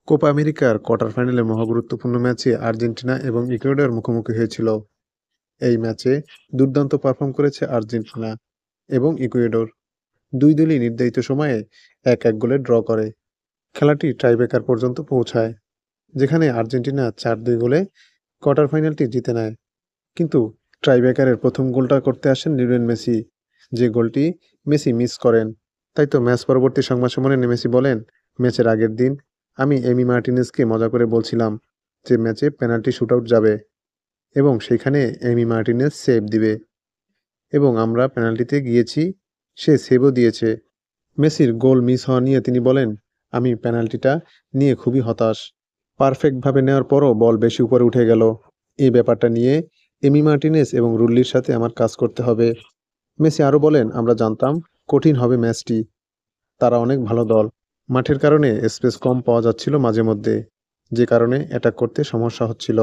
Copa আমেরিকার quarter ফাইনালের মহাগুরুত্বপূর্ণ ম্যাচে আর্জেন্টিনা এবং ইকুয়েডর মুখোমুখি হয়েছিল। এই ম্যাচে দুর্দান্ত পারফর্ম করেছে আর্জেন্টিনা এবং ইকুয়েডর। দুই দলই নির্ধারিত সময়ে ১-১ গোলে ড্র করে। খেলাটি টাইব্রেকার পর্যন্ত পৌঁছায়, যেখানে আর্জেন্টিনা ৪-২ গোলে কোয়ার্টার ফাইনালটি জিতে নেয়। কিন্তু টাইব্রেকারের প্রথম গোলটা করতে আসেন লিওনেল মেসি, যে গোলটি মেসি মিস করেন। তাই তো ম্যাচ পরবর্তী সংবাদ সম্মেলনে মেসি বলেন, ম্যাচের আগের দিন আমি এমি মার্টিনেজকে মজা করে বলছিলাম যে ম্যাচে পেনাল্টি শুটআউট যাবে এবং সেখানে এমি মার্টিনেজ সেভ দিবে, এবং আমরা পেনাল্টিতে গিয়েছি, সে সেভও দিয়েছে। মেসির গোল মিস হওয়া নিয়ে তিনি বলেন, আমি পেনাল্টিটা নিয়ে খুবই হতাশ। পারফেক্টভাবে নেওয়ার পরও বল বেশি উপরে উঠে গেল। এই ব্যাপারটা নিয়ে এমি মার্টিনেজ এবং রুল্লির সাথে আমার কাজ করতে হবে। মেসি আরও বলেন, আমরা জানতাম কঠিন হবে ম্যাচটি। তারা অনেক ভালো দল। মাঠের কারণে স্পেস কম পাওয়া যাচ্ছিল মাঝে মধ্যে, যে কারণে অ্যাটাক করতে সমস্যা হচ্ছিল।